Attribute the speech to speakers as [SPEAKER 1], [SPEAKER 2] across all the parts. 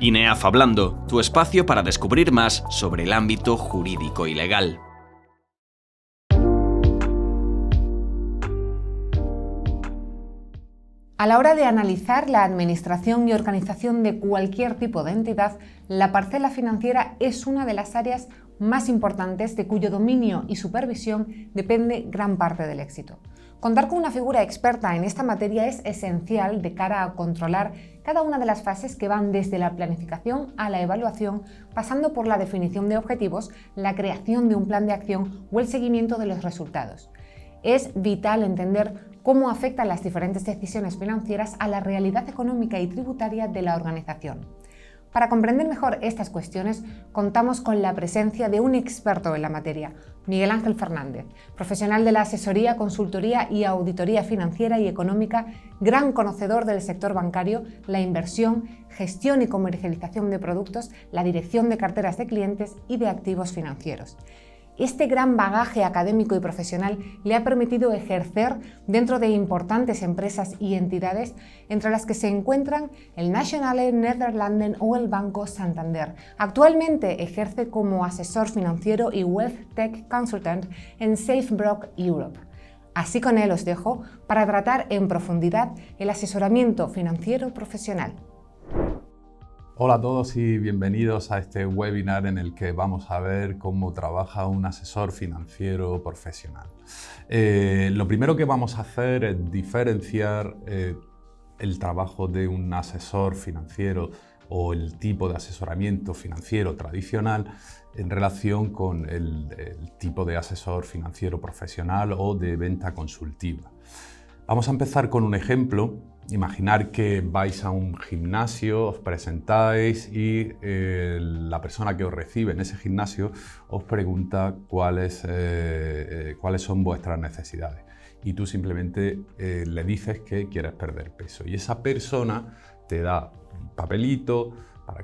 [SPEAKER 1] INEAF Hablando, tu espacio para descubrir más sobre el ámbito jurídico y legal.
[SPEAKER 2] A la hora de analizar la administración y organización de cualquier tipo de entidad, la parcela financiera es una de las áreas más importantes de cuyo dominio y supervisión depende gran parte del éxito. Contar con una figura experta en esta materia es esencial de cara a controlar cada una de las fases que van desde la planificación a la evaluación, pasando por la definición de objetivos, la creación de un plan de acción o el seguimiento de los resultados. Es vital entender cómo afectan las diferentes decisiones financieras a la realidad económica y tributaria de la organización. Para comprender mejor estas cuestiones, contamos con la presencia de un experto en la materia, Miguel Ángel Fernández, profesional de la asesoría, consultoría y auditoría financiera y económica, gran conocedor del sector bancario, la inversión, gestión y comercialización de productos, la dirección de carteras de clientes y de activos financieros. Este gran bagaje académico y profesional le ha permitido ejercer dentro de importantes empresas y entidades, entre las que se encuentran el Nationale Nederlanden o el Banco Santander. Actualmente ejerce como asesor financiero y Wealth Tech Consultant en SafeBroker Europe. Así con él os dejo para tratar en profundidad el asesoramiento financiero profesional.
[SPEAKER 3] Hola a todos y bienvenidos a este webinar en el que vamos a ver cómo trabaja un asesor financiero profesional. Lo primero que vamos a hacer es diferenciar el trabajo de un asesor financiero o el tipo de asesoramiento financiero tradicional en relación con el tipo de asesor financiero profesional o de venta consultiva. Vamos a empezar con un ejemplo. Imaginar que vais a un gimnasio, os presentáis y la persona que os recibe en ese gimnasio os pregunta cuáles son vuestras necesidades. Y tú simplemente le dices que quieres perder peso. Y esa persona te da un papelito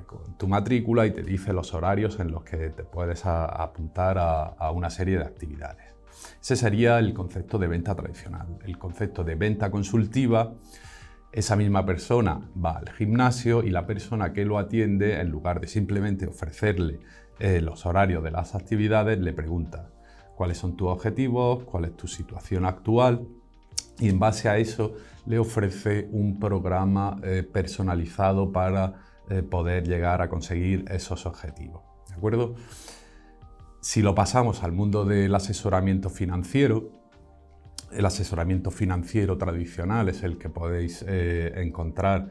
[SPEAKER 3] con tu matrícula y te dice los horarios en los que te puedes apuntar a una serie de actividades. Ese sería el concepto de venta tradicional. El concepto de venta consultiva: esa misma persona va al gimnasio y la persona que lo atiende, en lugar de simplemente ofrecerle los horarios de las actividades, le pregunta cuáles son tus objetivos, cuál es tu situación actual, y en base a eso le ofrece un programa personalizado para poder llegar a conseguir esos objetivos. ¿De acuerdo? Si lo pasamos al mundo del asesoramiento financiero, el asesoramiento financiero tradicional es el que podéis encontrar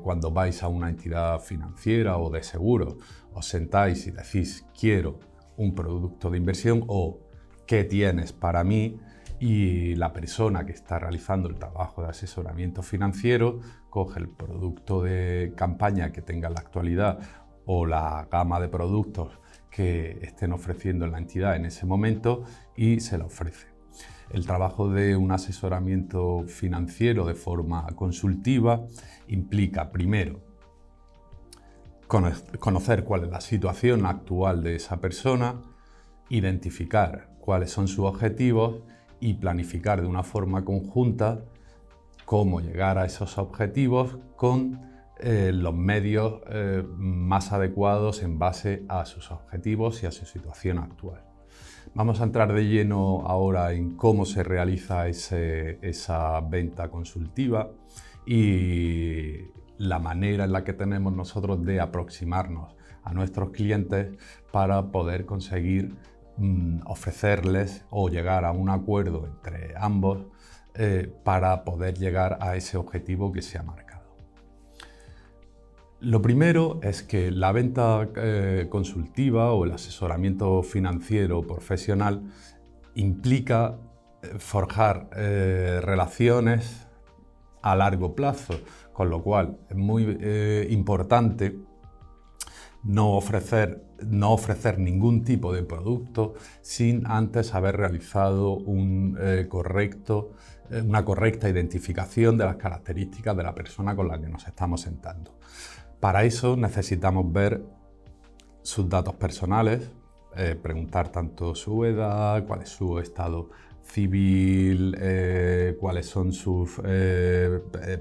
[SPEAKER 3] cuando vais a una entidad financiera o de seguro. Os sentáis y decís: quiero un producto de inversión, o ¿qué tienes para mí? Y la persona que está realizando el trabajo de asesoramiento financiero coge el producto de campaña que tenga en la actualidad o la gama de productos que estén ofreciendo en la entidad en ese momento y se la ofrece. El trabajo de un asesoramiento financiero de forma consultiva implica, primero, conocer cuál es la situación actual de esa persona, identificar cuáles son sus objetivos y planificar de una forma conjunta cómo llegar a esos objetivos con los medios más adecuados en base a sus objetivos y a su situación actual. Vamos a entrar de lleno ahora en cómo se realiza esa venta consultiva y la manera en la que tenemos nosotros de aproximarnos a nuestros clientes para poder conseguir ofrecerles o llegar a un acuerdo entre ambos para poder llegar a ese objetivo que se ha marcado. Lo primero es que la venta consultiva o el asesoramiento financiero profesional implica forjar relaciones a largo plazo, con lo cual es muy importante no ofrecer ningún tipo de producto sin antes haber realizado una correcta identificación de las características de la persona con la que nos estamos sentando. Para eso necesitamos ver sus datos personales, preguntar tanto su edad, cuál es su estado civil, cuáles son sus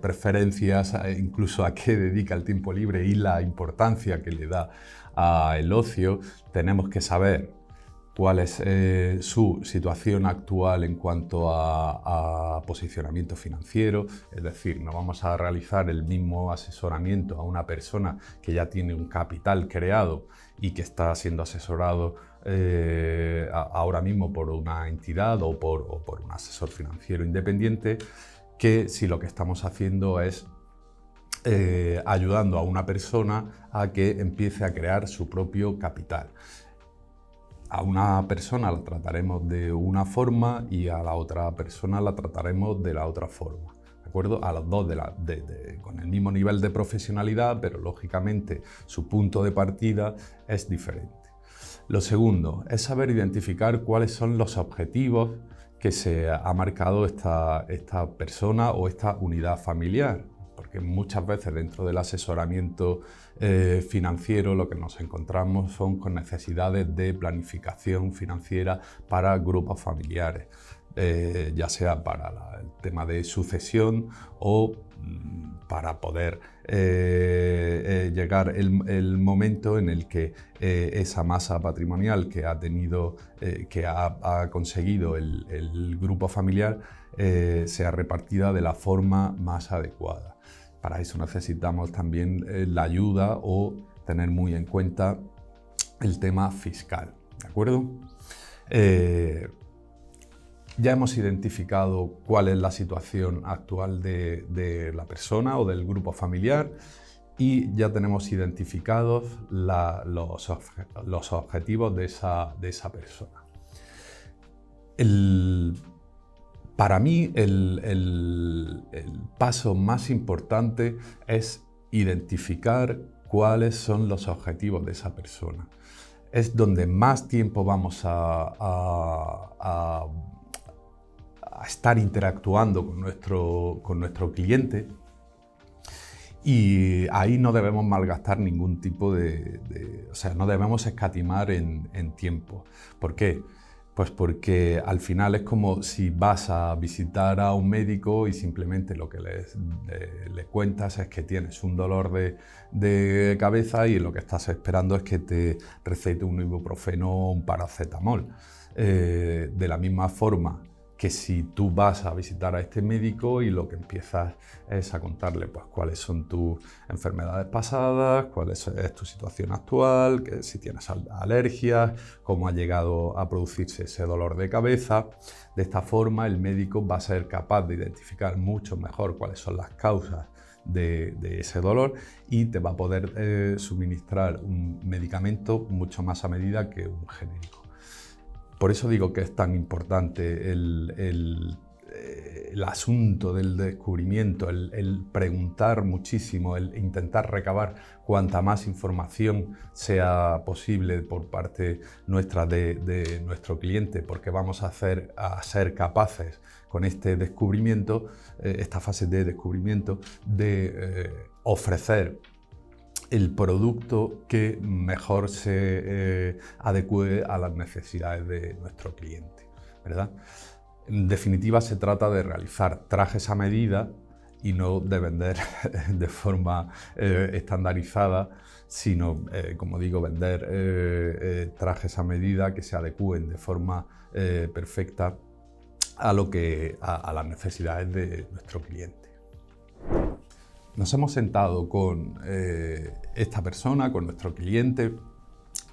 [SPEAKER 3] preferencias, incluso a qué dedica el tiempo libre y la importancia que le da al ocio. Tenemos que saber cuál es su situación actual en cuanto a posicionamiento financiero, es decir, no vamos a realizar el mismo asesoramiento a una persona que ya tiene un capital creado y que está siendo asesorado ahora mismo por una entidad o por un asesor financiero independiente, que si lo que estamos haciendo es ayudando a una persona a que empiece a crear su propio capital. A una persona la trataremos de una forma y a la otra persona la trataremos de la otra forma, ¿de acuerdo? A los dos con el mismo nivel de profesionalidad, pero lógicamente su punto de partida es diferente. Lo segundo es saber identificar cuáles son los objetivos que se ha marcado esta persona o esta unidad familiar, porque muchas veces dentro del asesoramiento financiero lo que nos encontramos son con necesidades de planificación financiera para grupos familiares, ya sea para el tema de sucesión o para poder llegar el momento en el que esa masa patrimonial que ha tenido, que ha conseguido el grupo familiar sea repartida de la forma más adecuada. Para eso necesitamos también la ayuda o tener muy en cuenta el tema fiscal, ¿de acuerdo? Ya hemos identificado cuál es la situación actual de la persona o del grupo familiar y ya tenemos identificados los objetivos de esa persona. Para mí el paso más importante es identificar cuáles son los objetivos de esa persona. Es donde más tiempo vamos a estar interactuando con nuestro cliente, y ahí no debemos malgastar ningún tipo o sea, no debemos escatimar en tiempo. ¿Por qué? Pues porque al final es como si vas a visitar a un médico y simplemente lo que le cuentas es que tienes un dolor de cabeza y lo que estás esperando es que te recete un ibuprofeno o un paracetamol. De la misma forma que si tú vas a visitar a este médico y lo que empiezas es a contarle pues, cuáles son tus enfermedades pasadas, cuál es tu situación actual, que si tienes alergias, cómo ha llegado a producirse ese dolor de cabeza. De esta forma el médico va a ser capaz de identificar mucho mejor cuáles son las causas de ese dolor y te va a poder suministrar un medicamento mucho más a medida que un genérico. Por eso digo que es tan importante el asunto del descubrimiento, el preguntar muchísimo, el intentar recabar cuanta más información sea posible por parte nuestra de nuestro cliente, porque vamos a ser capaces con este descubrimiento, esta fase de descubrimiento, de ofrecer el producto que mejor se adecue a las necesidades de nuestro cliente, ¿verdad? En definitiva, se trata de realizar trajes a medida y no de vender de forma estandarizada, sino, como digo, vender trajes a medida que se adecúen de forma perfecta a las necesidades de nuestro cliente. Nos hemos sentado con esta persona, con nuestro cliente,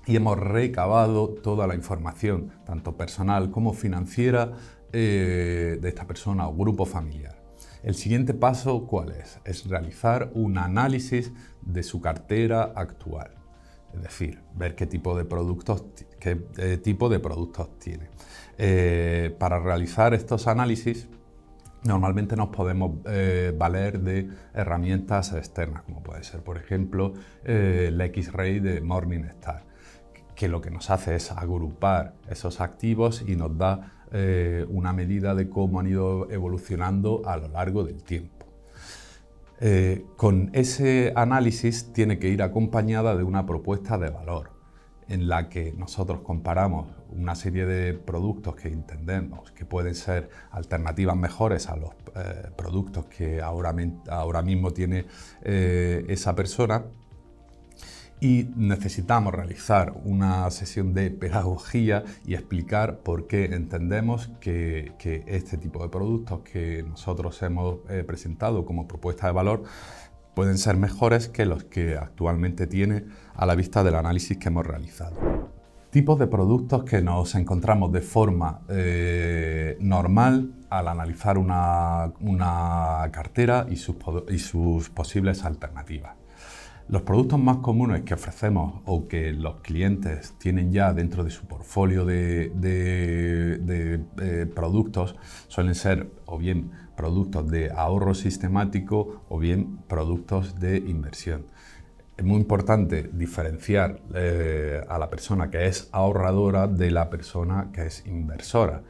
[SPEAKER 3] y hemos recabado toda la información, tanto personal como financiera, de esta persona o grupo familiar. El siguiente paso, ¿cuál es? Es realizar un análisis de su cartera actual. Es decir, ver qué tipo de productos tiene. Para realizar estos análisis, normalmente nos podemos valer de herramientas externas, como puede ser, por ejemplo, el X-Ray de Morningstar, que lo que nos hace es agrupar esos activos y nos da una medida de cómo han ido evolucionando a lo largo del tiempo. Con ese análisis tiene que ir acompañada de una propuesta de valor. en la que nosotros comparamos una serie de productos que entendemos que pueden ser alternativas mejores a los productos que ahora mismo tiene esa persona, y necesitamos realizar una sesión de pedagogía y explicar por qué entendemos que este tipo de productos que nosotros hemos presentado como propuesta de valor pueden ser mejores que los que actualmente tiene a la vista del análisis que hemos realizado. Tipos de productos que nos encontramos de forma normal al analizar una cartera y sus posibles alternativas. Los productos más comunes que ofrecemos o que los clientes tienen ya dentro de su portfolio de productos suelen ser o bien productos de ahorro sistemático o bien productos de inversión. Es muy importante diferenciar a la persona que es ahorradora de la persona que es inversora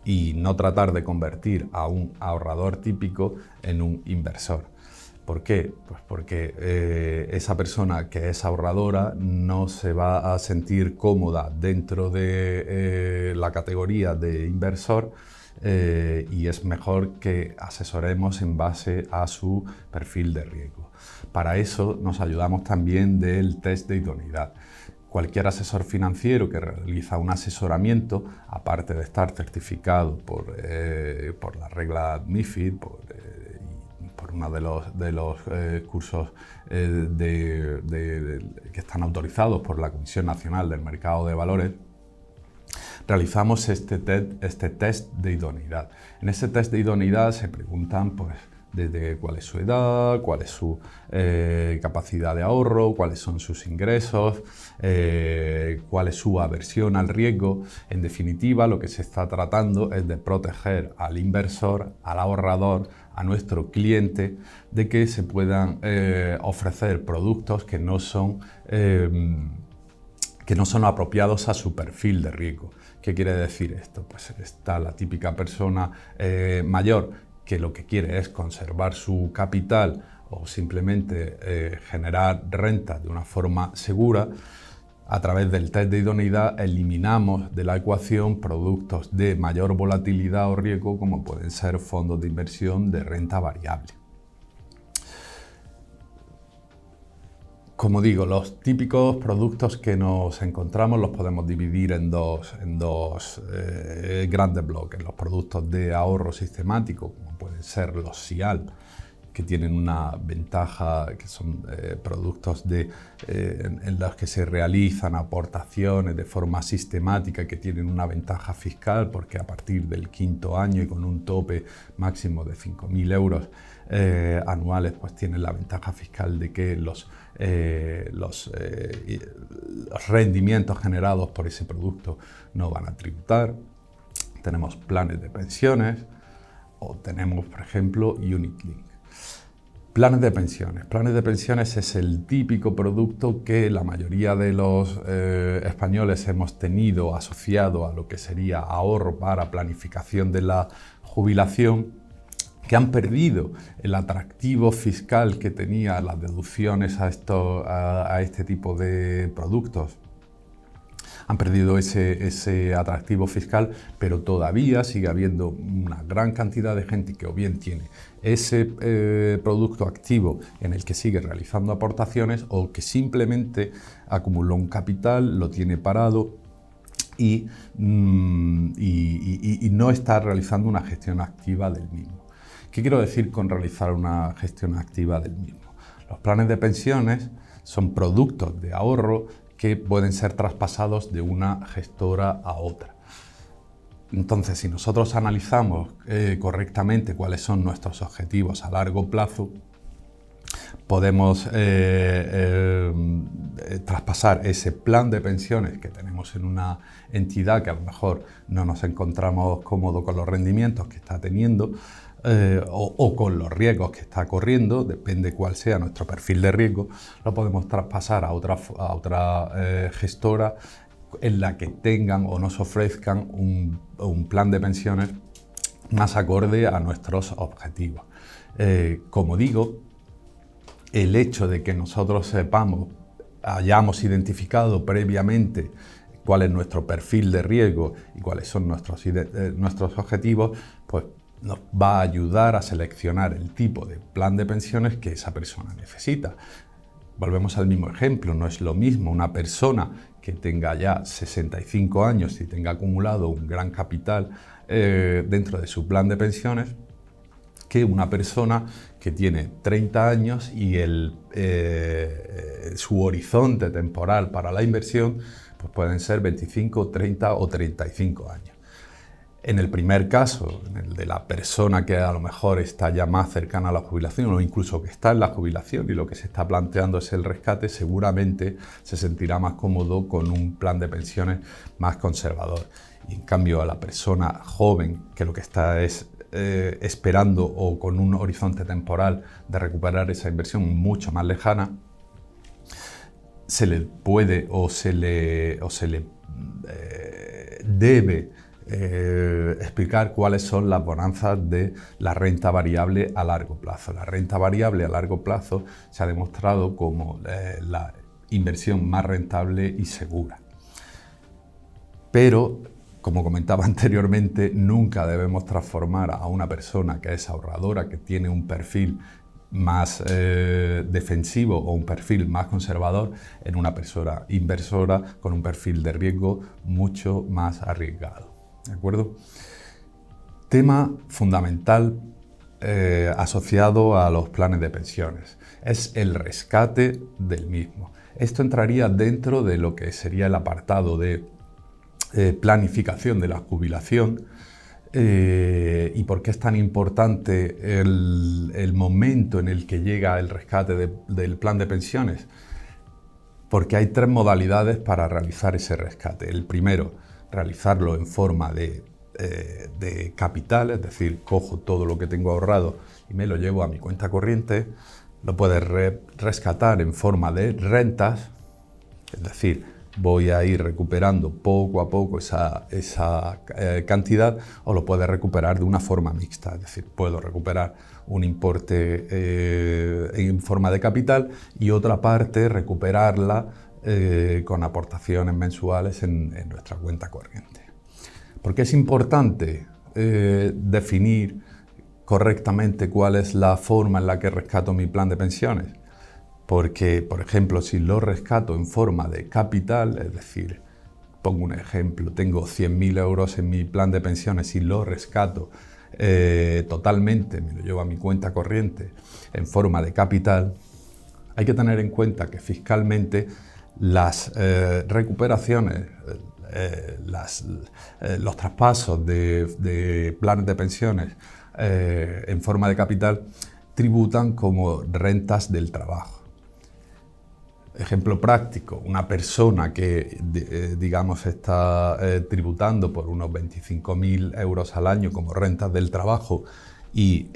[SPEAKER 3] y no tratar de convertir a un ahorrador típico en un inversor. ¿Por qué? Pues porque esa persona que es ahorradora no se va a sentir cómoda dentro de la categoría de inversor y es mejor que asesoremos en base a su perfil de riesgo. Para eso nos ayudamos también del test de idoneidad. Cualquier asesor financiero que realiza un asesoramiento, aparte de estar certificado por la regla MiFID, por uno de los cursos que están autorizados por la Comisión Nacional del Mercado de Valores, realizamos este test de idoneidad. En ese test de idoneidad se preguntan pues, desde cuál es su edad, cuál es su capacidad de ahorro, cuáles son sus ingresos, cuál es su aversión al riesgo. En definitiva, lo que se está tratando es de proteger al inversor, al ahorrador, a nuestro cliente, de que se puedan ofrecer productos que no son apropiados a su perfil de riesgo. ¿Qué quiere decir esto? Pues está la típica persona mayor que lo que quiere es conservar su capital o simplemente generar renta de una forma segura. A través del test de idoneidad eliminamos de la ecuación productos de mayor volatilidad o riesgo como pueden ser fondos de inversión de renta variable. Como digo, los típicos productos que nos encontramos los podemos dividir en dos grandes bloques. Los productos de ahorro sistemático, como pueden ser los SIAL, que tienen una ventaja, que son productos en los que se realizan aportaciones de forma sistemática, que tienen una ventaja fiscal, porque a partir del quinto año y con un tope máximo de 5.000 euros anuales, pues tienen la ventaja fiscal de que los rendimientos generados por ese producto no van a tributar. Tenemos planes de pensiones o tenemos, por ejemplo, Unit Link. Planes de pensiones. Planes de pensiones es el típico producto que la mayoría de los españoles hemos tenido asociado a lo que sería ahorro para planificación de la jubilación, que han perdido el atractivo fiscal que tenía las deducciones a este tipo de productos. Han perdido ese atractivo fiscal, pero todavía sigue habiendo una gran cantidad de gente que o bien tiene ese producto activo en el que sigue realizando aportaciones o que simplemente acumuló un capital, lo tiene parado y no está realizando una gestión activa del mismo. ¿Qué quiero decir con realizar una gestión activa del mismo? Los planes de pensiones son productos de ahorro que pueden ser traspasados de una gestora a otra. Entonces, si nosotros analizamos correctamente cuáles son nuestros objetivos a largo plazo, podemos traspasar ese plan de pensiones que tenemos en una entidad que a lo mejor no nos encontramos cómodos con los rendimientos que está teniendo, o con los riesgos que está corriendo, depende cuál sea nuestro perfil de riesgo, lo podemos traspasar a otra gestora en la que tengan o nos ofrezcan un plan de pensiones más acorde a nuestros objetivos. Como digo, el hecho de que nosotros sepamos hayamos identificado previamente cuál es nuestro perfil de riesgo y cuáles son nuestros objetivos, pues nos va a ayudar a seleccionar el tipo de plan de pensiones que esa persona necesita. Volvemos al mismo ejemplo, no es lo mismo una persona que tenga ya 65 años y tenga acumulado un gran capital dentro de su plan de pensiones que una persona que tiene 30 años y su horizonte temporal para la inversión pues pueden ser 25, 30 o 35 años. En el primer caso, en el de la persona que a lo mejor está ya más cercana a la jubilación o incluso que está en la jubilación y lo que se está planteando es el rescate, seguramente se sentirá más cómodo con un plan de pensiones más conservador. Y en cambio a la persona joven que lo que está es esperando o con un horizonte temporal de recuperar esa inversión mucho más lejana, se le puede o se le debe explicar cuáles son las bonanzas de la renta variable a largo plazo. La renta variable a largo plazo se ha demostrado como la inversión más rentable y segura. Pero, como comentaba anteriormente, nunca debemos transformar a una persona que es ahorradora, que tiene un perfil más defensivo o un perfil más conservador, en una persona inversora con un perfil de riesgo mucho más arriesgado. ¿De acuerdo? Tema fundamental asociado a los planes de pensiones es el rescate del mismo. Esto entraría dentro de lo que sería el apartado de planificación de la jubilación. ¿Y por qué es tan importante el momento en el que llega el rescate del plan de pensiones? Porque hay 3 modalidades para realizar ese rescate. El primero, realizarlo en forma de capital, es decir, cojo todo lo que tengo ahorrado y me lo llevo a mi cuenta corriente. Lo puedes rescatar en forma de rentas, es decir, voy a ir recuperando poco a poco esa cantidad, o lo puedes recuperar de una forma mixta, es decir, puedo recuperar un importe en forma de capital y otra parte recuperarla con aportaciones mensuales en nuestra cuenta corriente. Porque es importante definir correctamente cuál es la forma en la que rescato mi plan de pensiones. Porque, por ejemplo, si lo rescato en forma de capital, es decir, pongo un ejemplo, tengo 100.000 euros en mi plan de pensiones y lo rescato totalmente, me lo llevo a mi cuenta corriente en forma de capital, hay que tener en cuenta que fiscalmente las recuperaciones, los traspasos de planes de pensiones en forma de capital tributan como rentas del trabajo. Ejemplo práctico, una persona que digamos está tributando por unos 25.000 euros al año como rentas del trabajo y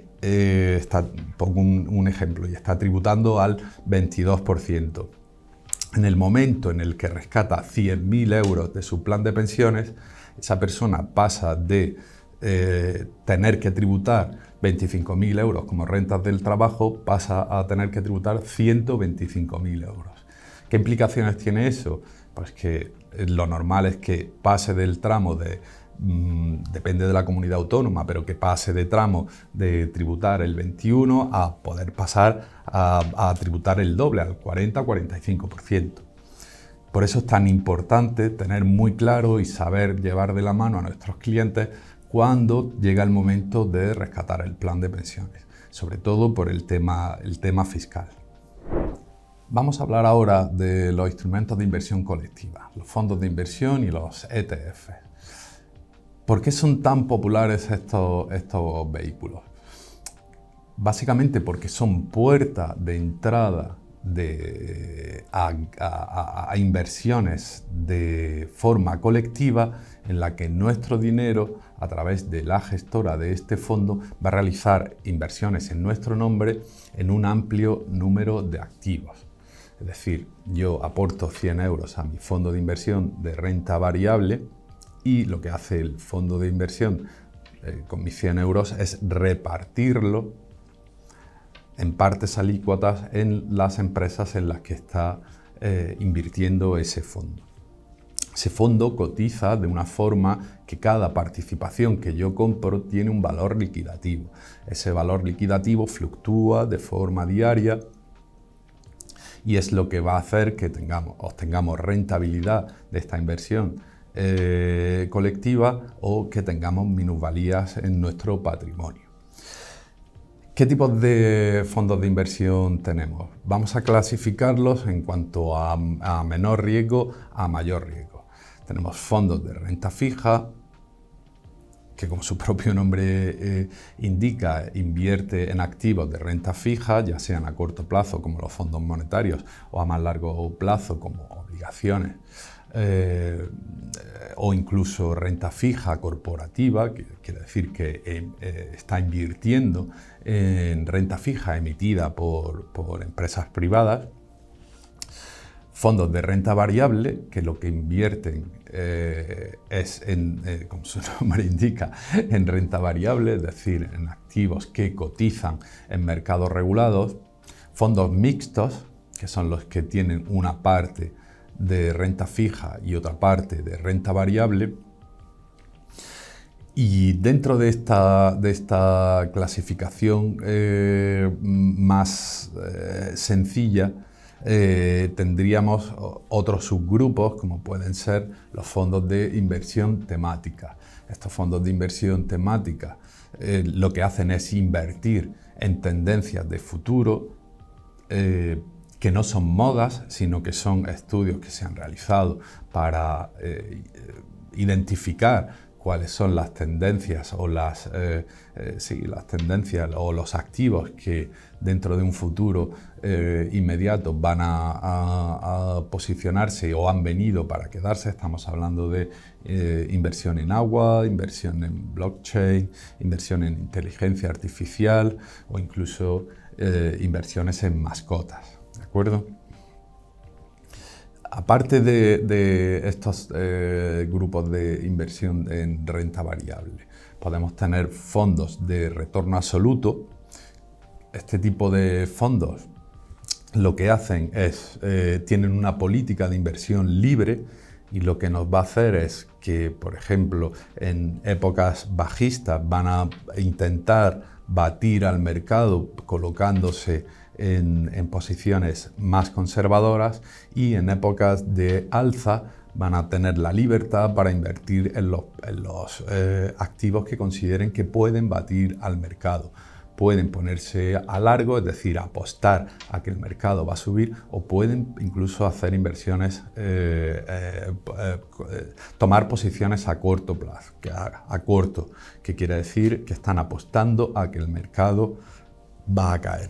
[SPEAKER 3] pongo un ejemplo, y está tributando al 22%. En el momento en el que rescata 100.000 euros de su plan de pensiones, esa persona pasa de tener que tributar 25.000 euros como rentas del trabajo, pasa a tener que tributar 125.000 euros. ¿Qué implicaciones tiene eso? Pues que lo normal es que pase del tramo depende de la comunidad autónoma, pero que pase de tramo de tributar el 21 a poder pasar a tributar el doble, al 40-45%. Por eso es tan importante tener muy claro y saber llevar de la mano a nuestros clientes cuando llega el momento de rescatar el plan de pensiones, sobre todo por el tema fiscal. Vamos a hablar ahora de los instrumentos de inversión colectiva, los fondos de inversión y los ETF. ¿Por qué son tan populares estos vehículos? Básicamente porque son puerta de entrada a inversiones de forma colectiva en la que nuestro dinero, a través de la gestora de este fondo, va a realizar inversiones en nuestro nombre en un amplio número de activos. Es decir, yo aporto 100 euros a mi fondo de inversión de renta variable y lo que hace el fondo de inversión con mis 100 euros es repartirlo en partes alícuotas en las empresas en las que está invirtiendo ese fondo. Ese fondo cotiza de una forma que cada participación que yo compro tiene un valor liquidativo. Ese valor liquidativo fluctúa de forma diaria y es lo que va a hacer que obtengamos rentabilidad de esta inversión colectiva o que tengamos minusvalías en nuestro patrimonio. ¿Qué tipos de fondos de inversión tenemos? Vamos a clasificarlos en cuanto a menor riesgo a mayor riesgo. Tenemos fondos de renta fija, que como su propio nombre indica, invierte en activos de renta fija, ya sean a corto plazo como los fondos monetarios o a más largo plazo como obligaciones o incluso renta fija corporativa, que quiere decir que está invirtiendo en renta fija emitida por empresas privadas. Fondos de renta variable, que lo que invierten es, como su nombre indica, en renta variable, es decir, en activos que cotizan en mercados regulados. Fondos mixtos, que son los que tienen una parte de renta fija y otra parte de renta variable. Y dentro de esta clasificación más sencilla, tendríamos otros subgrupos como pueden ser los fondos de inversión temática. Estos fondos de inversión temática lo que hacen es invertir en tendencias de futuro que no son modas, sino que son estudios que se han realizado para identificar cuáles son las tendencias o las tendencias o los activos que dentro de un futuro inmediato van a posicionarse o han venido para quedarse. Estamos hablando de inversión en agua, inversión en blockchain, inversión en inteligencia artificial o incluso inversiones en mascotas, ¿de acuerdo? Aparte de estos grupos de inversión en renta variable, podemos tener fondos de retorno absoluto. Este tipo de fondos lo que hacen es, tienen una política de inversión libre y lo que nos va a hacer es que, por ejemplo, en épocas bajistas van a intentar batir al mercado colocándose en posiciones más conservadoras y en épocas de alza van a tener la libertad para invertir en los activos que consideren que pueden batir al mercado. Pueden ponerse a largo, es decir, apostar a que el mercado va a subir, o pueden incluso hacer inversiones, tomar posiciones a corto plazo, que quiere decir que están apostando a que el mercado va a caer.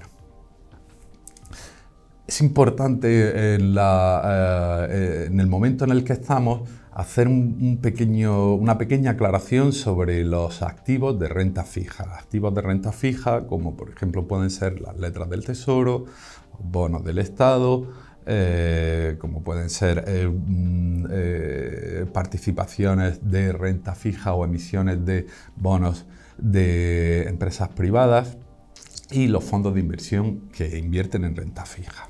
[SPEAKER 3] Es importante en el momento en el que estamos hacer una pequeña aclaración sobre los activos de renta fija. Activos de renta fija, como por ejemplo pueden ser las letras del Tesoro, bonos del Estado, como pueden ser participaciones de renta fija o emisiones de bonos de empresas privadas, y los fondos de inversión que invierten en renta fija.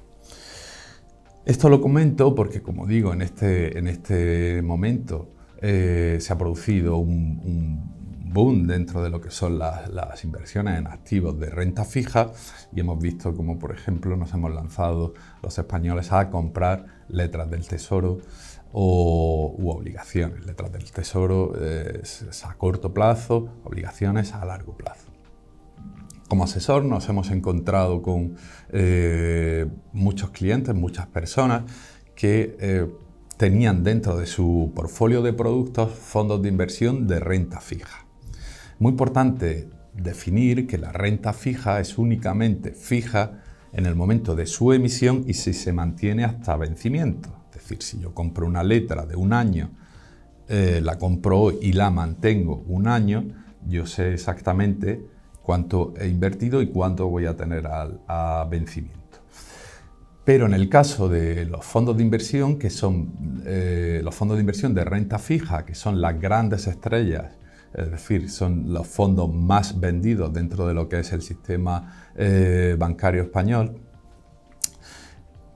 [SPEAKER 3] Esto lo comento porque, como digo, en este momento se ha producido un boom dentro de lo que son las inversiones en activos de renta fija, y hemos visto como, por ejemplo, nos hemos lanzado los españoles a comprar letras del Tesoro u obligaciones. Letras del Tesoro es a corto plazo, obligaciones a largo plazo. Como asesor nos hemos encontrado con muchos clientes, muchas personas que tenían dentro de su portfolio de productos fondos de inversión de renta fija. Muy importante definir que la renta fija es únicamente fija en el momento de su emisión y si se mantiene hasta vencimiento. Es decir, si yo compro una letra de un año, la compro hoy y la mantengo un año, yo sé exactamente cuánto he invertido y cuánto voy a tener a vencimiento. Pero en el caso de los fondos de inversión, que son los fondos de inversión de renta fija, que son las grandes estrellas, es decir, son los fondos más vendidos dentro de lo que es el sistema bancario español,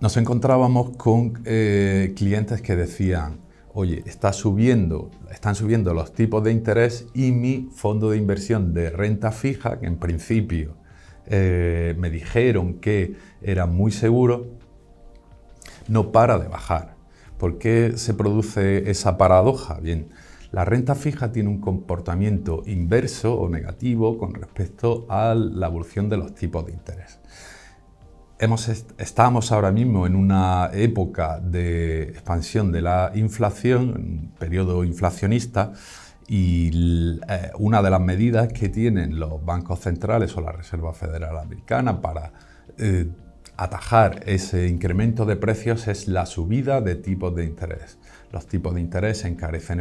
[SPEAKER 3] nos encontrábamos con clientes que decían: oye, están subiendo los tipos de interés y mi fondo de inversión de renta fija, que en principio me dijeron que era muy seguro, no para de bajar. ¿Por qué se produce esa paradoja? Bien, la renta fija tiene un comportamiento inverso o negativo con respecto a la evolución de los tipos de interés. Estamos ahora mismo en una época de expansión de la inflación, un periodo inflacionista, y una de las medidas que tienen los bancos centrales o la Reserva Federal Americana para atajar ese incremento de precios es la subida de tipos de interés. Los tipos de interés encarecen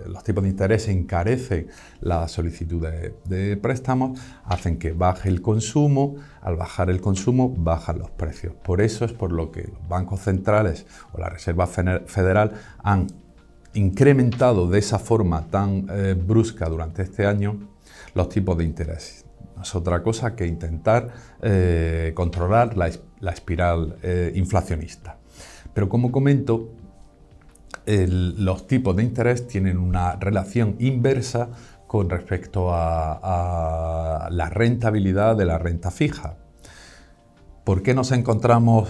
[SPEAKER 3] los tipos de interés encarecen la solicitud de préstamos, hacen que baje el consumo. Al bajar el consumo, bajan los precios. Por eso es por lo que los bancos centrales o la Reserva Federal han incrementado de esa forma tan brusca durante este año los tipos de interés. No es otra cosa que intentar controlar la espiral inflacionista. Pero como comento, los tipos de interés tienen una relación inversa con respecto a la rentabilidad de la renta fija. ¿Por qué nos encontramos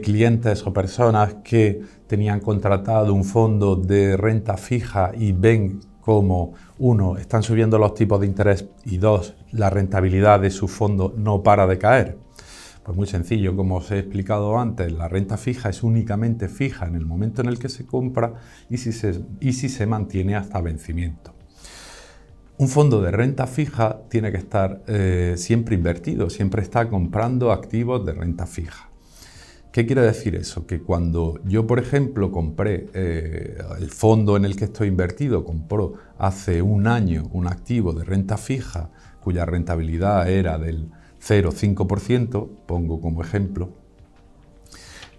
[SPEAKER 3] clientes o personas que tenían contratado un fondo de renta fija y ven como, uno, están subiendo los tipos de interés y dos, la rentabilidad de su fondo no para de caer? Pues muy sencillo, como os he explicado antes, la renta fija es únicamente fija en el momento en el que se compra y si se mantiene hasta vencimiento. Un fondo de renta fija tiene que estar siempre invertido, siempre está comprando activos de renta fija. ¿Qué quiere decir eso? Que cuando yo, por ejemplo, compré el fondo en el que estoy invertido, compró hace un año un activo de renta fija cuya rentabilidad era del 0,5%, pongo como ejemplo,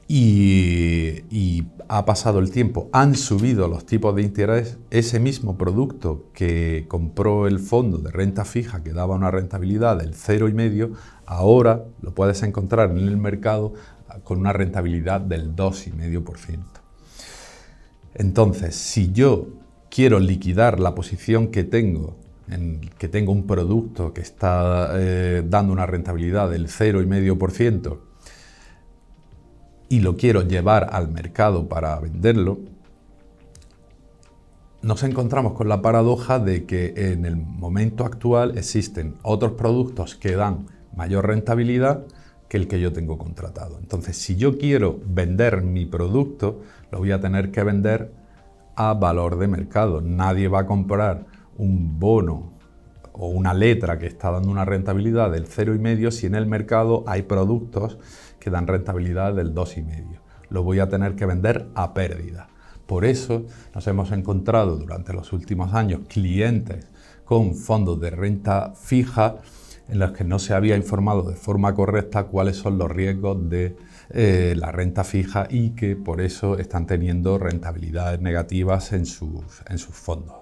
[SPEAKER 3] y ha pasado el tiempo, han subido los tipos de interés, ese mismo producto que compró el fondo de renta fija que daba una rentabilidad del 0,5%, ahora lo puedes encontrar en el mercado con una rentabilidad del 2,5%. Entonces, si yo quiero liquidar la posición que tengo un producto que está dando una rentabilidad del 0,5% y lo quiero llevar al mercado para venderlo, nos encontramos con la paradoja de que en el momento actual existen otros productos que dan mayor rentabilidad que el que yo tengo contratado. Entonces, si yo quiero vender mi producto, lo voy a tener que vender a valor de mercado. Nadie va a comprar un bono o una letra que está dando una rentabilidad del 0,5 si en el mercado hay productos que dan rentabilidad del 2,5. Lo voy a tener que vender a pérdida. Por eso nos hemos encontrado durante los últimos años clientes con fondos de renta fija en los que no se había informado de forma correcta cuáles son los riesgos de la renta fija y que por eso están teniendo rentabilidades negativas en sus fondos.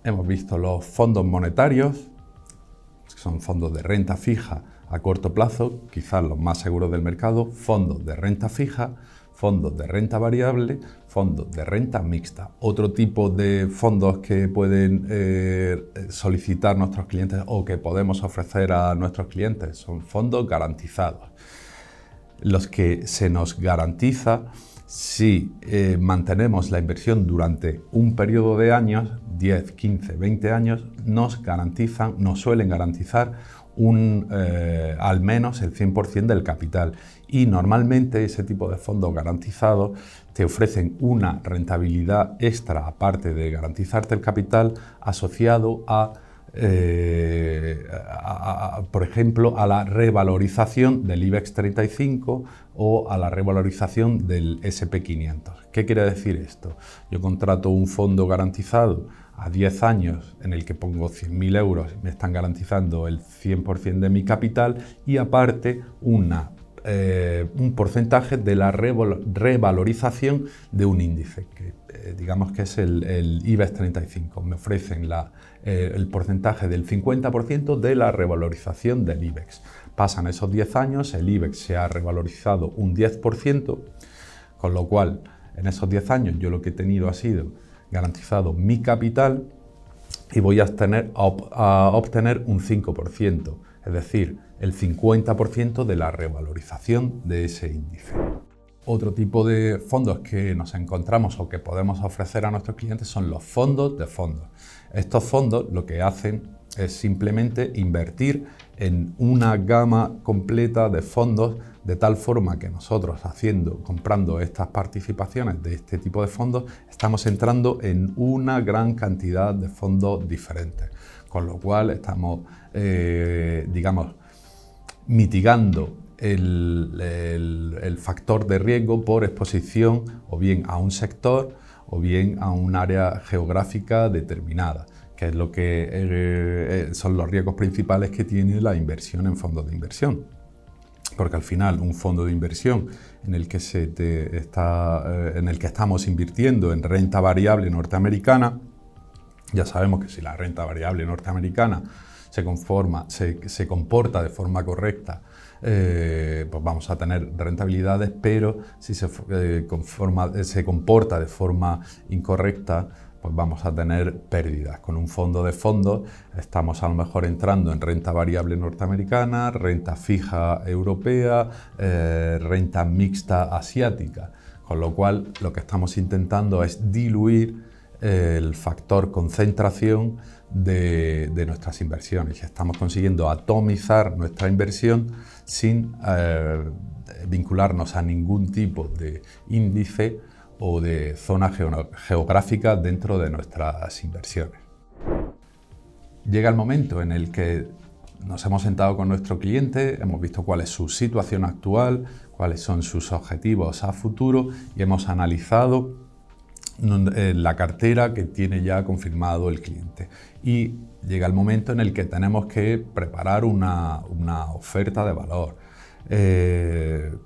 [SPEAKER 3] Hemos visto los fondos monetarios, que son fondos de renta fija a corto plazo, quizás los más seguros del mercado, fondos de renta fija, fondos de renta variable, fondos de renta mixta. Otro tipo de fondos que pueden solicitar nuestros clientes o que podemos ofrecer a nuestros clientes son fondos garantizados, los que se nos garantiza si mantenemos la inversión durante un periodo de años, 10, 15, 20 años, nos suelen garantizar al menos el 100% del capital. Y normalmente ese tipo de fondos garantizados te ofrecen una rentabilidad extra, aparte de garantizarte el capital, asociado por ejemplo, a la revalorización del IBEX 35 o a la revalorización del S&P 500. ¿Qué quiere decir esto? Yo contrato un fondo garantizado a 10 años en el que pongo 100.000 euros, me están garantizando el 100% de mi capital y aparte un porcentaje de la revalorización de un índice, que digamos que es el IBEX 35. Me ofrecen el porcentaje del 50% de la revalorización del IBEX. Pasan esos 10 años, el IBEX se ha revalorizado un 10%, con lo cual en esos 10 años yo lo que he tenido ha sido garantizado mi capital y voy a obtener un 5%, es decir, el 50% de la revalorización de ese índice. Otro tipo de fondos que nos encontramos o que podemos ofrecer a nuestros clientes son los fondos de fondos. Estos fondos lo que hacen es simplemente invertir en una gama completa de fondos, de tal forma que nosotros comprando estas participaciones de este tipo de fondos, estamos entrando en una gran cantidad de fondos diferentes, con lo cual estamos, digamos, mitigando el factor de riesgo por exposición o bien a un sector o bien a un área geográfica determinada, que es lo que son los riesgos principales que tiene la inversión en fondos de inversión. Porque al final un fondo de inversión en el que estamos invirtiendo en renta variable norteamericana, ya sabemos que si la renta variable norteamericana se comporta de forma correcta, pues vamos a tener rentabilidades, pero si se comporta de forma incorrecta, pues vamos a tener pérdidas. Con un fondo de fondos estamos a lo mejor entrando en renta variable norteamericana, renta fija europea, renta mixta asiática, con lo cual lo que estamos intentando es diluir el factor concentración de nuestras inversiones. Estamos consiguiendo atomizar nuestra inversión sin vincularnos a ningún tipo de índice o de zona geográfica dentro de nuestras inversiones. Llega el momento en el que nos hemos sentado con nuestro cliente, hemos visto cuál es su situación actual, cuáles son sus objetivos a futuro y hemos analizado la cartera que tiene ya confirmado el cliente. Y llega el momento en el que tenemos que preparar una oferta de valor.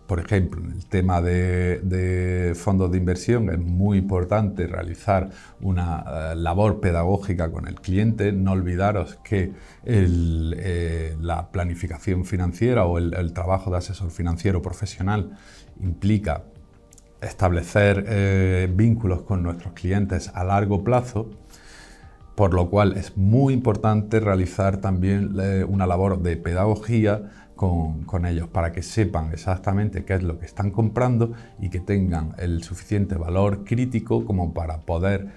[SPEAKER 3] Por ejemplo, en el tema de fondos de inversión es muy importante realizar una labor pedagógica con el cliente. No olvidaros que la planificación financiera o el trabajo de asesor financiero profesional implica establecer vínculos con nuestros clientes a largo plazo, por lo cual es muy importante realizar también una labor de pedagogía con ellos para que sepan exactamente qué es lo que están comprando y que tengan el suficiente valor crítico como para poder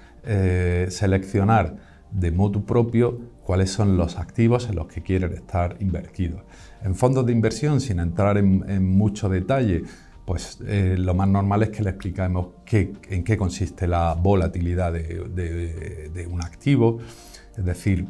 [SPEAKER 3] seleccionar de motu propio cuáles son los activos en los que quieren estar invertidos. En fondos de inversión, sin entrar en mucho detalle, pues lo más normal es que le expliquemos en qué consiste la volatilidad de un activo. Es decir,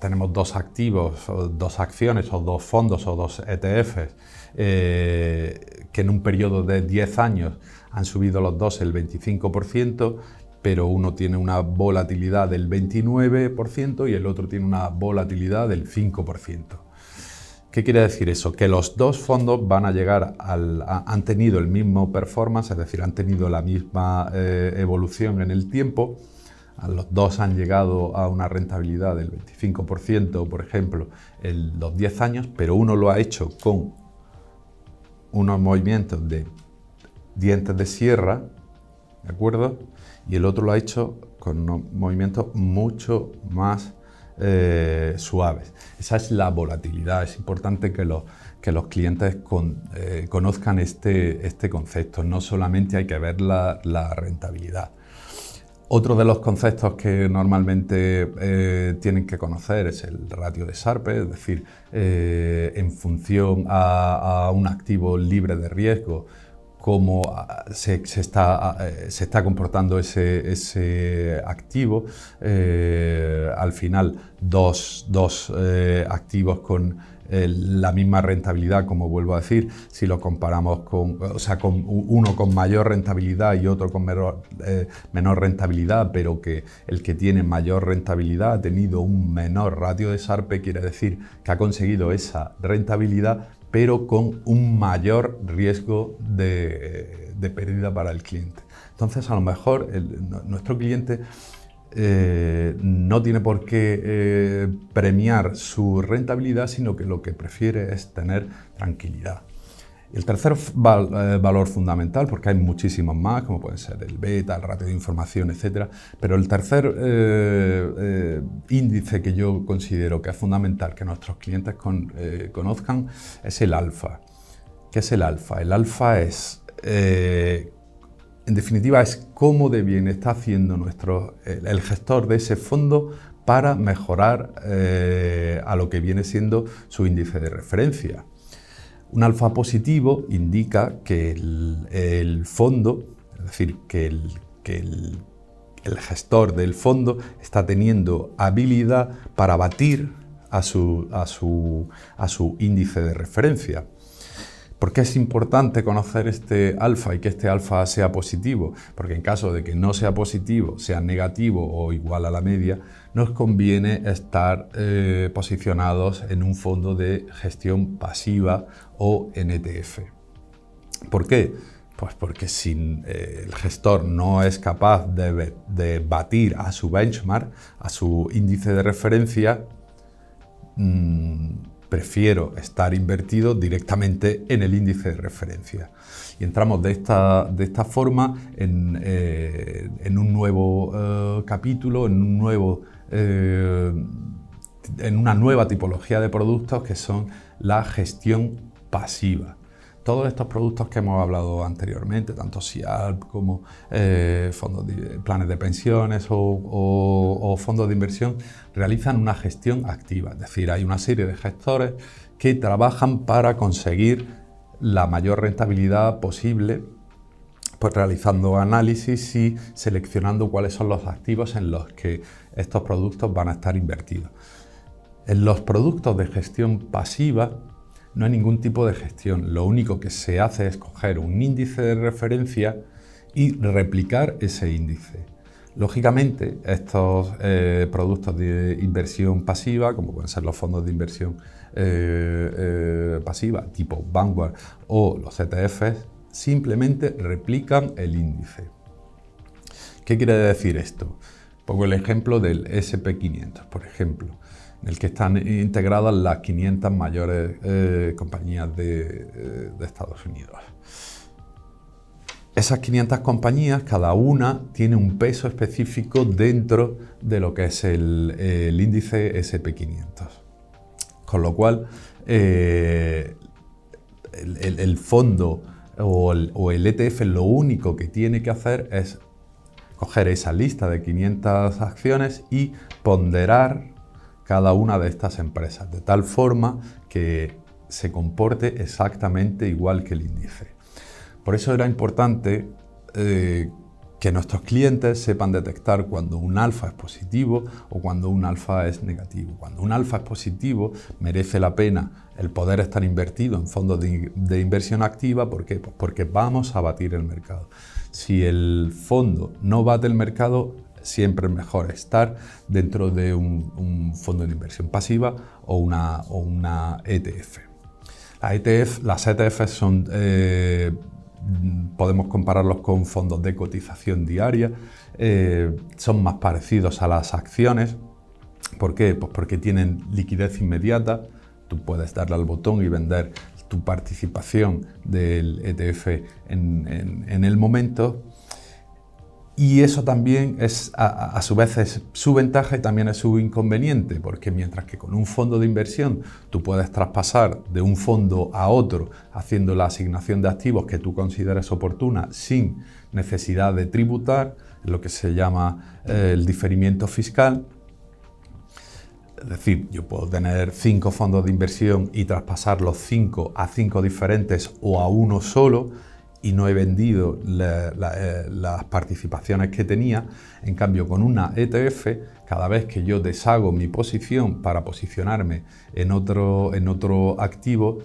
[SPEAKER 3] tenemos dos activos, o dos acciones, o dos fondos, o dos ETFs, que en un periodo de 10 años han subido los dos el 25%, pero uno tiene una volatilidad del 29% y el otro tiene una volatilidad del 5%. ¿Qué quiere decir eso? Que los dos fondos van a llegar han tenido el mismo performance, es decir, han tenido la misma evolución en el tiempo. Los dos han llegado a una rentabilidad del 25%, por ejemplo, en los 10 años, pero uno lo ha hecho con unos movimientos de dientes de sierra, ¿de acuerdo? Y el otro lo ha hecho con unos movimientos mucho más suaves. Esa es la volatilidad. Es importante que los clientes conozcan este concepto. No solamente hay que ver la rentabilidad. Otro de los conceptos que normalmente tienen que conocer es el ratio de Sharpe, es decir, en función a un activo libre de riesgo, cómo se está comportando ese activo. Al final, dos activos con la misma rentabilidad, como vuelvo a decir, si lo comparamos con uno con mayor rentabilidad y otro con menor rentabilidad, pero que el que tiene mayor rentabilidad ha tenido un menor ratio de Sharpe, quiere decir que ha conseguido esa rentabilidad, pero con un mayor riesgo de pérdida para el cliente. Entonces, a lo mejor nuestro cliente no tiene por qué premiar su rentabilidad, sino que lo que prefiere es tener tranquilidad. El tercer valor fundamental, porque hay muchísimos más, como pueden ser el beta, el ratio de información, etc. Pero el tercer índice que yo considero que es fundamental que nuestros clientes conozcan es el alfa. ¿Qué es el alfa? El alfa es, en definitiva, es cómo de bien está haciendo el gestor de ese fondo para mejorar a lo que viene siendo su índice de referencia. Un alfa positivo indica que el fondo, es decir, que el gestor del fondo está teniendo habilidad para batir a su índice de referencia. ¿Por qué es importante conocer este alfa y que este alfa sea positivo? Porque en caso de que no sea positivo, sea negativo o igual a la media, nos conviene estar posicionados en un fondo de gestión pasiva o en ETF. ¿Por qué? Pues porque si el gestor no es capaz de batir a su benchmark, a su índice de referencia, prefiero estar invertido directamente en el índice de referencia. Y entramos de esta forma en un nuevo capítulo, en una nueva tipología de productos que son la gestión pasiva. Todos estos productos que hemos hablado anteriormente, tanto SIAP como planes de pensiones o fondos de inversión, realizan una gestión activa. Es decir, hay una serie de gestores que trabajan para conseguir la mayor rentabilidad posible, pues realizando análisis y seleccionando cuáles son los activos en los que estos productos van a estar invertidos. En los productos de gestión pasiva no hay ningún tipo de gestión. Lo único que se hace es coger un índice de referencia y replicar ese índice. Lógicamente, estos productos de inversión pasiva, como pueden ser los fondos de inversión pasiva tipo Vanguard o los ETFs, simplemente replican el índice. ¿Qué quiere decir esto? Pongo el ejemplo del S&P 500, por ejemplo, en el que están integradas las 500 mayores compañías de Estados Unidos. Esas 500 compañías, cada una tiene un peso específico dentro de lo que es el índice S&P 500. Con lo cual, el fondo o el ETF lo único que tiene que hacer es coger esa lista de 500 acciones y ponderar cada una de estas empresas, de tal forma que se comporte exactamente igual que el índice. Por eso era importante que nuestros clientes sepan detectar cuando un alfa es positivo o cuando un alfa es negativo. Cuando un alfa es positivo, merece la pena el poder estar invertido en fondos de inversión activa. ¿Por qué? Pues porque vamos a batir el mercado. Si el fondo no bate el mercado, siempre es mejor estar dentro de un fondo de inversión pasiva o una ETF. Las ETFs son, podemos compararlos con fondos de cotización diaria, son más parecidos a las acciones. ¿Por qué? Pues porque tienen liquidez inmediata. Tú puedes darle al botón y vender tu participación del ETF en el momento. Y eso también es, a su vez, es su ventaja y también es su inconveniente, porque mientras que con un fondo de inversión tú puedes traspasar de un fondo a otro haciendo la asignación de activos que tú consideres oportuna sin necesidad de tributar, lo que se llama el diferimiento fiscal. Es decir, yo puedo tener 5 fondos de inversión y traspasar los 5 a 5 diferentes o a uno solo, y no he vendido las participaciones que tenía. En cambio, con una ETF, cada vez que yo deshago mi posición para posicionarme en otro activo,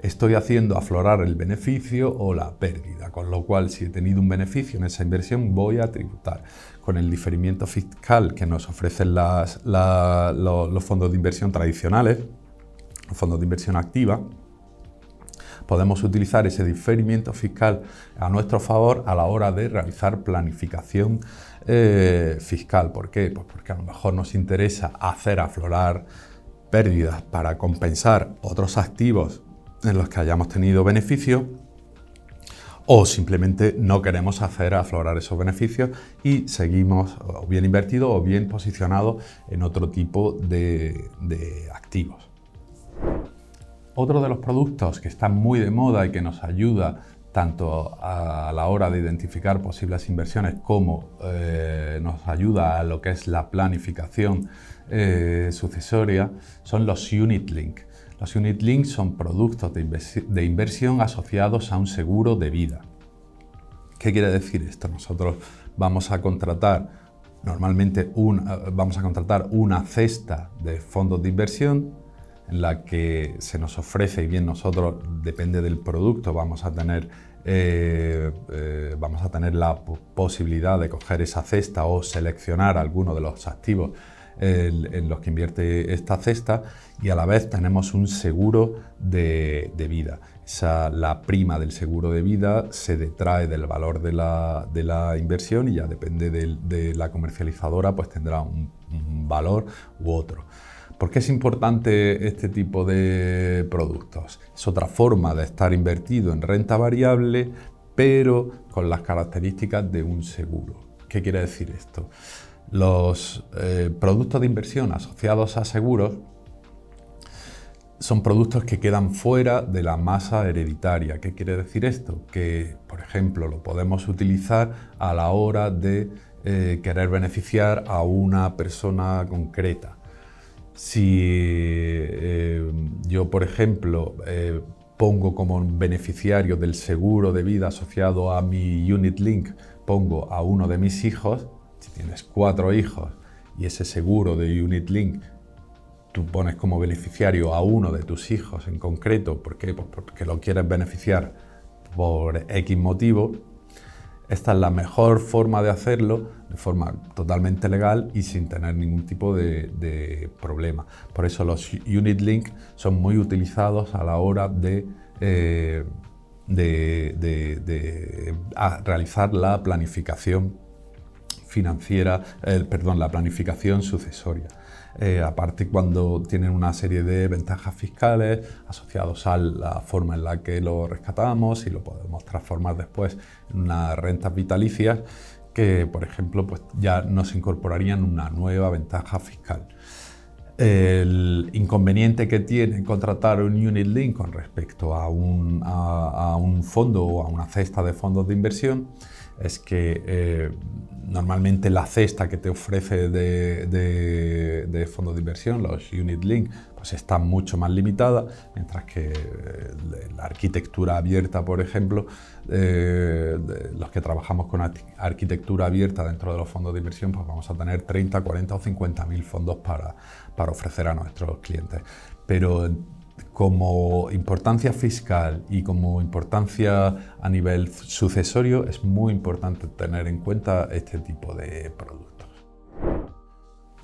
[SPEAKER 3] estoy haciendo aflorar el beneficio o la pérdida, con lo cual, si he tenido un beneficio en esa inversión, voy a tributar. Con el diferimiento fiscal que nos ofrecen los fondos de inversión tradicionales, los fondos de inversión activa, podemos utilizar ese diferimiento fiscal a nuestro favor a la hora de realizar planificación fiscal. ¿Por qué? Pues porque a lo mejor nos interesa hacer aflorar pérdidas para compensar otros activos en los que hayamos tenido beneficios, o simplemente no queremos hacer aflorar esos beneficios y seguimos o bien invertidos o bien posicionados en otro tipo de activos. Otro de los productos que está muy de moda y que nos ayuda tanto a la hora de identificar posibles inversiones como nos ayuda a lo que es la planificación sucesoria son los Unit Link. Los Unit Link son productos de inversión asociados a un seguro de vida. ¿Qué quiere decir esto? Nosotros vamos a contratar normalmente una cesta de fondos de inversión en la que se nos ofrece, y bien nosotros, depende del producto, vamos a tener la posibilidad de coger esa cesta o seleccionar alguno de los activos en los que invierte esta cesta, y a la vez tenemos un seguro de vida. La prima del seguro de vida se detrae del valor de la inversión y ya depende de la comercializadora, pues tendrá un valor u otro. ¿Por qué es importante este tipo de productos? Es otra forma de estar invertido en renta variable, pero con las características de un seguro. ¿Qué quiere decir esto? Los productos de inversión asociados a seguros son productos que quedan fuera de la masa hereditaria. ¿Qué quiere decir esto? Que, por ejemplo, lo podemos utilizar a la hora de querer beneficiar a una persona concreta. Si yo, por ejemplo, pongo como beneficiario del seguro de vida asociado a mi Unit Link, pongo a uno de mis hijos. Si tienes 4 hijos y ese seguro de Unit Link tú pones como beneficiario a uno de tus hijos en concreto, ¿por qué? Pues porque lo quieres beneficiar por X motivo, esta es la mejor forma de hacerlo, de forma totalmente legal y sin tener ningún tipo de problema. Por eso los Unit Link son muy utilizados a la hora de realizar la planificación financiera, la planificación sucesoria. Aparte, cuando tienen una serie de ventajas fiscales asociados a la forma en la que lo rescatamos y lo podemos transformar después en unas rentas vitalicias que, por ejemplo, pues ya nos incorporarían una nueva ventaja fiscal. El inconveniente que tiene contratar un Unit Link con respecto a un fondo o a una cesta de fondos de inversión es que normalmente la cesta que te ofrece de fondos de inversión, los Unit Link, pues está mucho más limitada, mientras que la arquitectura abierta, por ejemplo, los que trabajamos con arquitectura abierta dentro de los fondos de inversión, pues vamos a tener 30, 40 o 50.000 fondos para ofrecer a nuestros clientes. Pero como importancia fiscal y como importancia a nivel sucesorio es muy importante tener en cuenta este tipo de productos.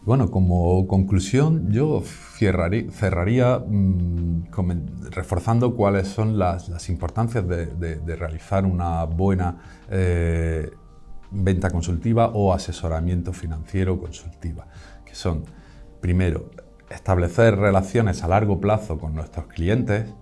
[SPEAKER 3] Bueno, como conclusión yo cerraría reforzando cuáles son las importancias de realizar una buena venta consultiva o asesoramiento financiero consultiva, que son, primero, establecer relaciones a largo plazo con nuestros clientes,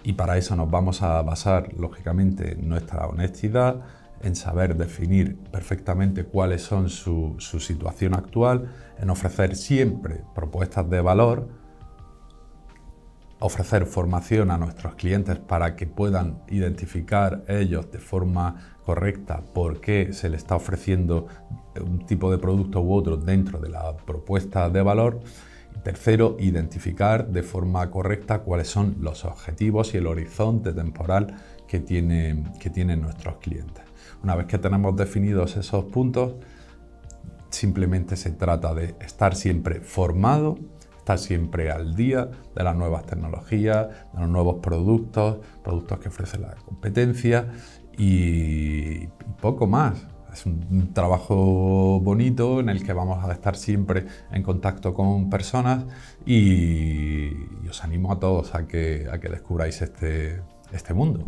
[SPEAKER 3] y para eso nos vamos a basar lógicamente en nuestra honestidad, en saber definir perfectamente cuáles son su situación actual, en ofrecer siempre propuestas de valor, ofrecer formación a nuestros clientes para que puedan identificar ellos de forma correcta por qué se les está ofreciendo un tipo de producto u otro dentro de la propuesta de valor. Tercero, identificar de forma correcta cuáles son los objetivos y el horizonte temporal que tienen nuestros clientes. Una vez que tenemos definidos esos puntos, simplemente se trata de estar siempre formado, estar siempre al día de las nuevas tecnologías, de los nuevos productos que ofrece la competencia y poco más. Es un trabajo bonito en el que vamos a estar siempre en contacto con personas y os animo a todos a que descubráis este mundo.